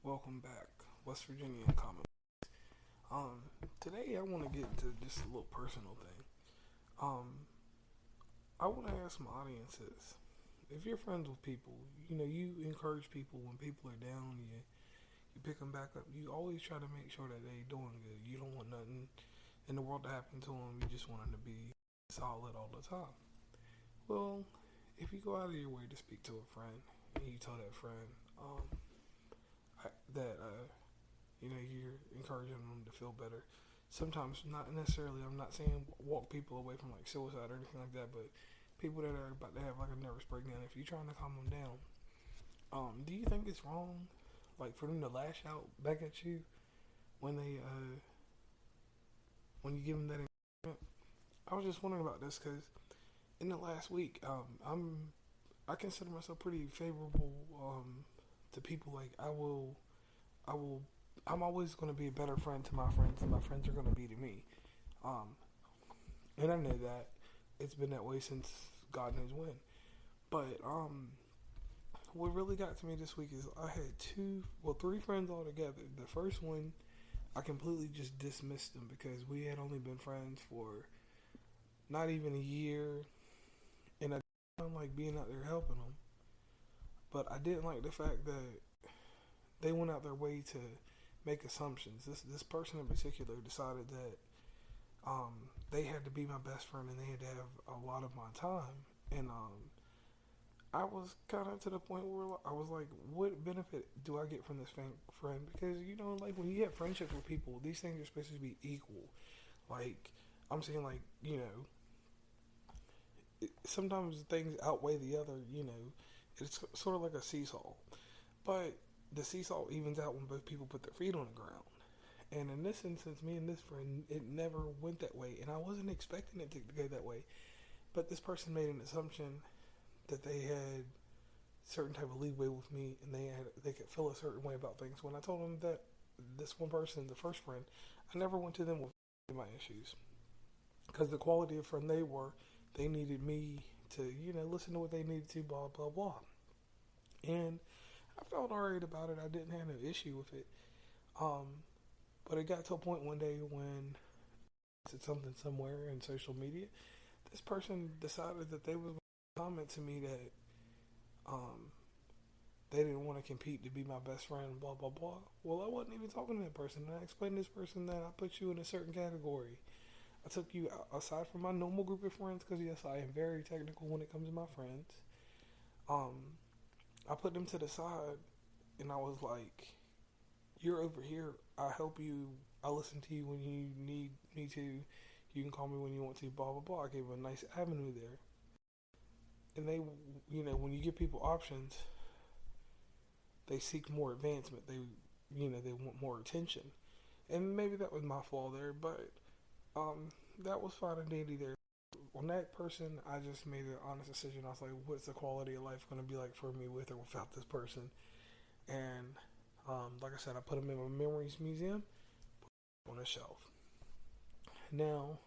Welcome back, West Virginia Common. Today I want to get into just a little personal thing. Um, I want to ask my audiences, if you're friends with people, you encourage people when people are down, you pick them back up. You always try to make sure that they doing good. You don't want nothing in the world to happen to them. You just want them to be solid all the time. Well, if you go out of your way to speak to a friend and you tell that friend that you're encouraging them to feel better. Sometimes, not necessarily. I'm not saying walk people away from like suicide or anything like that, but people that are about to have like a nervous breakdown. If you're trying to calm them down, do you think it's wrong, like for them to lash out back at you when when you give them that encouragement? I was just wondering about this because in the last week, I consider myself pretty favorable to people. Like I will I'm always going to be a better friend to my friends than my friends are going to be to me. Um, and I know that it's been that way since God knows when. But what really got to me this week is I had three friends all together. The first one, I completely just dismissed them because we had only been friends for not even a year, and I didn't like being out there helping them. But I didn't like the fact that they went out their way to make assumptions. This person in particular decided that they had to be my best friend and they had to have a lot of my time. And I was kind of to the point where I was like, what benefit do I get from this friend? Because like when you have friendship with people, these things are supposed to be equal. Like I'm saying, like sometimes things outweigh the other. It's sort of like a seesaw, but the seesaw evens out when both people put their feet on the ground. And in this instance, me and this friend, it never went that way, and I wasn't expecting it to go that way. But this person made an assumption that they had certain type of leeway with me, and they could feel a certain way about things. When I told them that this one person, the first friend, I never went to them with my issues because the quality of friend they needed me to listen to what they needed to, blah blah blah, and I felt alright about it. I didn't have no issue with it. Um, but it got to a point one day when I said something somewhere in social media. This person decided that they was going to comment to me that um, they didn't want to compete to be my best friend, blah, blah, blah. Well, I wasn't even talking to that person. And I explained to this person that I put you in a certain category. I took you aside from my normal group of friends because, yes, I am very technical when it comes to my friends. Um, I put them to the side and I was like, you're over here. I help you. I listen to you when you need me to. You can call me when you want to. Blah blah blah. I gave a nice avenue there, and when you give people options, they seek more advancement. They want more attention, and maybe that was my flaw there, but that was fine and dandy there. On that person, I just made an honest decision. I was like, what's the quality of life going to be like for me with or without this person? And like I said, I put them in my memories museum on a shelf. Now,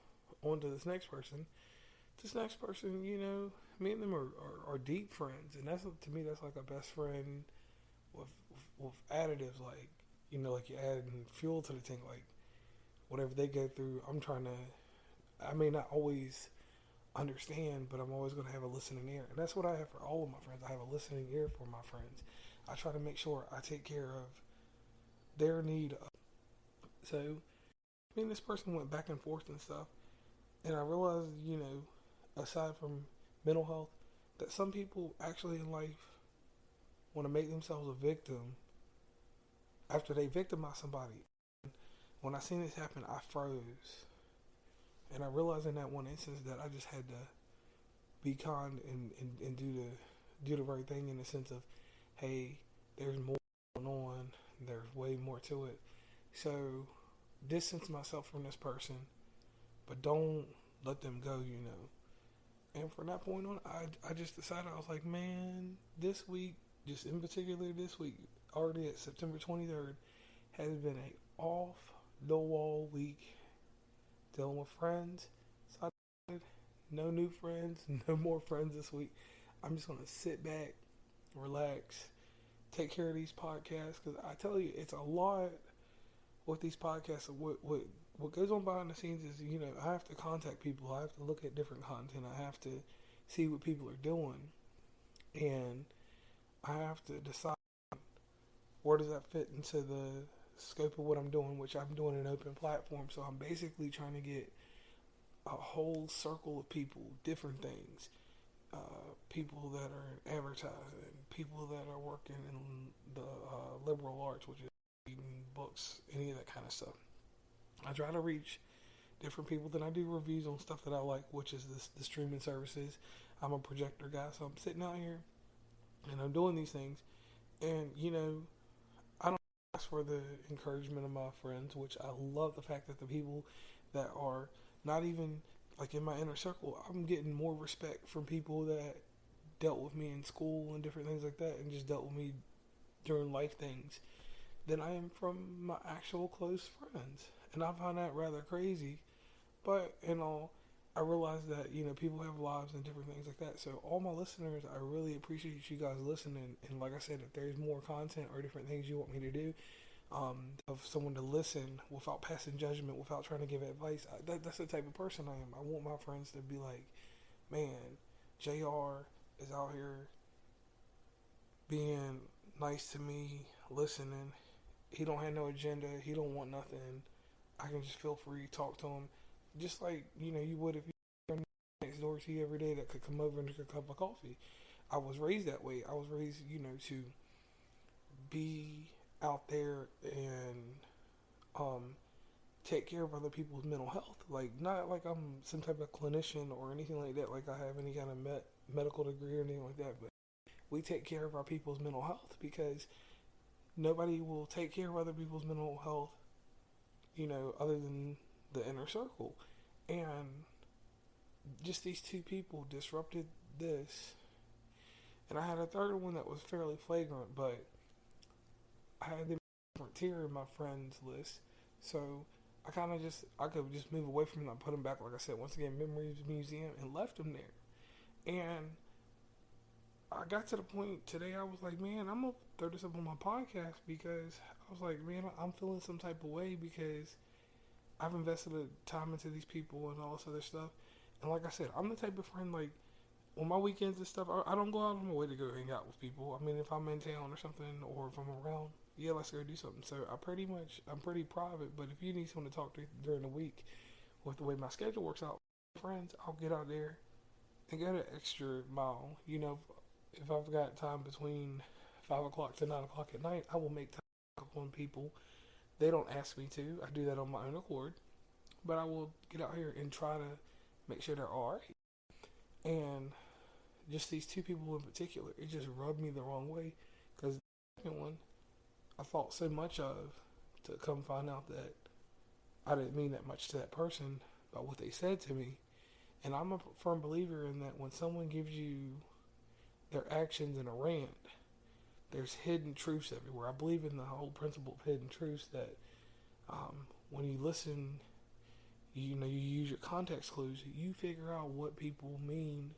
on to this next person. This next person, me and them are deep friends, and that's to me that's like a best friend with additives, like like you add fuel to the tank, like whatever they go through. I may not always understand, but I'm always going to have a listening ear, and that's what I have for all of my friends. I have a listening ear for my friends. I try to make sure I take care of their need. So, me and this person went back and forth and stuff, and I realized, aside from mental health, that some people actually in life want to make themselves a victim after they victimize somebody. When I seen this happen, I froze, and I realized in that one instance that I just had to be kind and do the right thing in the sense of, hey, there's more going on. There's way more to it. So distance myself from this person, but don't let them go. And from that point on, I just decided, I was like, man, this week, just in particular this week, already at September 23rd, has been a off the wall week dealing with friends. So I decided, no new friends, no more friends this week. I'm just gonna sit back, relax, take care of these podcasts, because I tell you, it's a lot with these podcasts. What goes on behind the scenes is, I have to contact people. I have to look at different content. I have to see what people are doing, and I have to decide where does that fit into the scope of what I'm doing, which I'm doing an open platform. So I'm basically trying to get a whole circle of people, different things, people that are in advertising, people that are working in the liberal arts, which is reading books, any of that kind of stuff. I try to reach different people. Then I do reviews on stuff that I like, which is the streaming services. I'm a projector guy, so I'm sitting out here and I'm doing these things. And, I don't ask for the encouragement of my friends, which I love the fact that the people that are not even like in my inner circle, I'm getting more respect from people that dealt with me in school and different things like that, and just dealt with me during life things, than I am from my actual close friends. And I find that rather crazy. But in all, I realize that, people have lives and different things like that. So all my listeners, I really appreciate you guys listening. And like I said, if there's more content or different things you want me to do, of someone to listen without passing judgment, without trying to give advice, that's the type of person I am. I want my friends to be like, man, JR is out here being nice to me, listening. He don't have no agenda. He don't want nothing. I can just feel free to talk to him, just like you would if you next door to you every day that could come over and drink a cup of coffee. I was raised that way. I was raised, to be out there and um, take care of other people's mental health. Like, not like I'm some type of clinician or anything like that. Like I have any kind of medical degree or anything like that. But we take care of our people's mental health, because nobody will take care of other people's mental health, other than the inner circle. And just these two people disrupted this. And I had a third one that was fairly flagrant, but I had them different tier in my friends list. So I could just move away from them. I put them back, like I said, once again, Memories Museum, and left them there. And I got to the point today, I was like, man, I'm going to throw this up on my podcast, because I was like, man, I'm feeling some type of way, because I've invested time into these people and all this other stuff. And like I said, I'm the type of friend, like, on my weekends and stuff, I don't go out of my way to go hang out with people. I mean, if I'm in town or something, or if I'm around, yeah, let's go do something. So I'm pretty private. But if you need someone to talk to during the week, with the way my schedule works out, friends, I'll get out there and go the extra mile. If I've got time between 5 o'clock to 9 o'clock at night, I will make time on people. They don't ask me to. I do that on my own accord. But I will get out here and try to make sure they're all right. And just these two people in particular, it just rubbed me the wrong way, because the second one I thought so much of, to come find out that I didn't mean that much to that person by what they said to me. And I'm a firm believer in that when someone gives you their actions in a rant, there's hidden truths everywhere. I believe in the whole principle of hidden truths, that when you listen, you use your context clues, you figure out what people mean.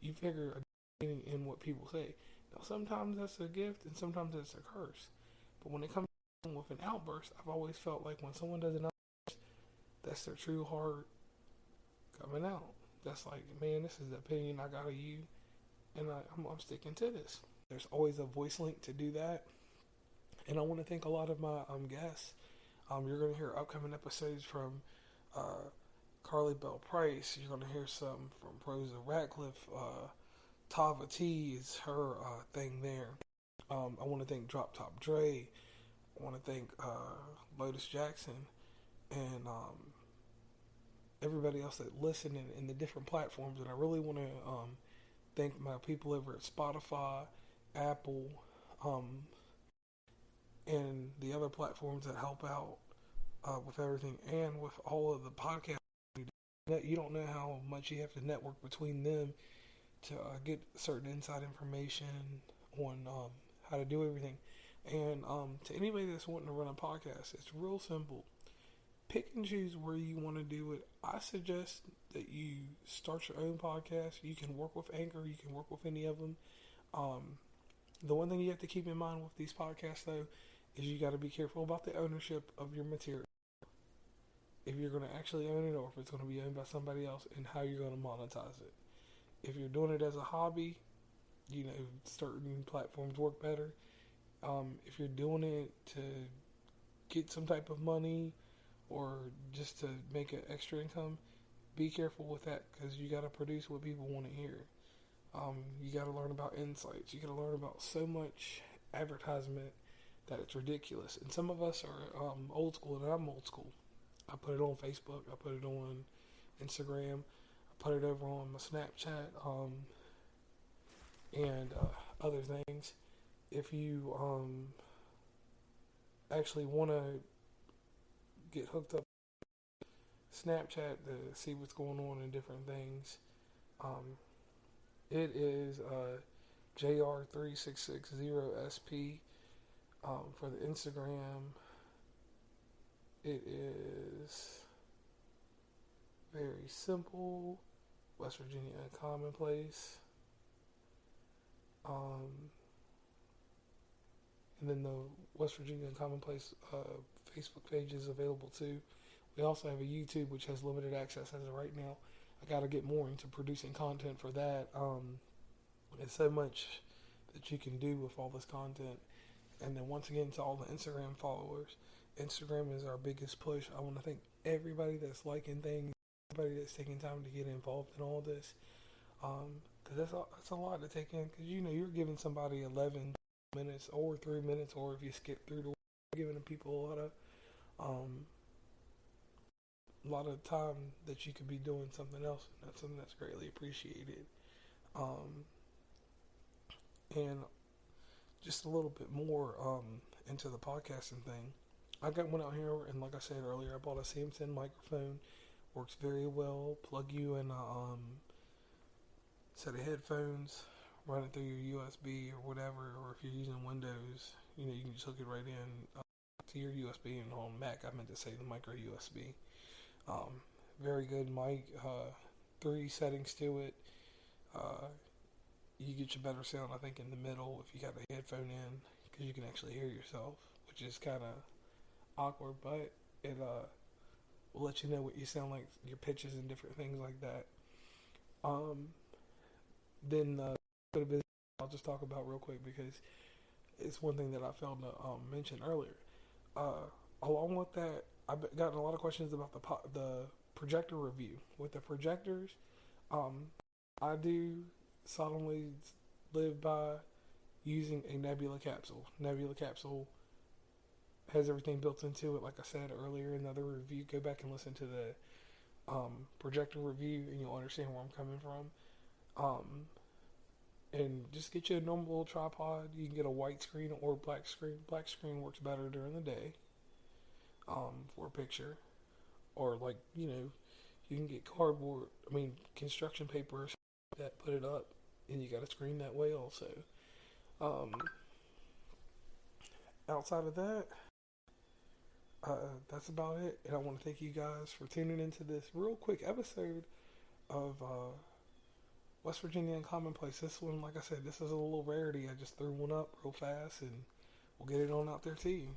You figure a meaning in what people say. Now, sometimes that's a gift, and sometimes it's a curse. But when it comes with an outburst, I've always felt like when someone does an outburst, that's their true heart coming out. That's like, man, this is the opinion I got of you, and I'm sticking to this. There's always a voice link to do that. And I want to thank a lot of my guests. You're going to hear upcoming episodes from Carly Bell Price. You're going to hear some from Rosa Ratcliffe. Tava T is her thing there. I want to thank Drop Top Dre. I want to thank Lotus Jackson, and everybody else that listened in the different platforms. And I really want to thank my people over at Spotify, Apple, and the other platforms that help out with everything, and with all of the podcasts. You don't know how much you have to network between them to get certain inside information on how to do everything. And to anybody that's wanting to run a podcast, it's real simple. Pick and choose where you want to do it. I suggest that you start your own podcast. You can work with Anchor. You can work with any of them. The one thing you have to keep in mind with these podcasts, though, is you got to be careful about the ownership of your material. If you're going to actually own it, or if it's going to be owned by somebody else, and how you're going to monetize it. If you're doing it as a hobby, certain platforms work better. If you're doing it to get some type of money or just to make an extra income, be careful with that because you got to produce what people want to hear. You got to learn about insights. You got to learn about so much advertisement that it's ridiculous. And some of us are old school, and I'm old school. I put it on Facebook. I put it on Instagram. I put it over on my Snapchat and other things. If you actually want to get hooked up Snapchat to see what's going on and different things, it is JR3660SP. For the Instagram, it is very simple. West Virginia Commonplace. And then the West Virginia Commonplace Facebook page is available too. We also have a YouTube which has limited access as of right now. I got to get more into producing content for that. There's so much that you can do with all this content. And then once again, to all the Instagram followers, Instagram is our biggest push. I want to thank everybody that's liking things, everybody that's taking time to get involved in all this. Because that's a lot to take in. Because you're giving somebody 11 minutes or 3 minutes, or if you skip through the giving people a lot of time that you could be doing something else. And that's something that's greatly appreciated. And just a little bit more into the podcasting thing. Went out here and, like I said earlier, I bought a Samson microphone. Works very well. Plug you in a set of headphones, run it through your USB or whatever, or if you're using Windows, you can just hook it right in to your USB. And on Mac, I meant to say the micro USB. Very good mic. 3 settings to it. You get your better sound, I think, in the middle if you got the headphone in, because you can actually hear yourself, which is kind of awkward, but it will let you know what you sound like, your pitches and different things like that. Then I'll just talk about real quick because it's one thing that I failed to mention earlier. Along with that, I've gotten a lot of questions about the projector review. With the projectors, I do solemnly live by using a Nebula capsule. Nebula capsule has everything built into it. Like I said earlier in the other review, go back and listen to the projector review, and you'll understand where I'm coming from. And just get you a normal little tripod. You can get a white screen or black screen. Black screen works better during the day for a picture. Or you can get construction paper that put it up, and you got a screen that way also. Outside of that, that's about it. And I want to thank you guys for tuning into this real quick episode of West Virginia and Commonplace. This one, like I said, this is a little rarity. I just threw one up real fast, and we'll get it on out there to you.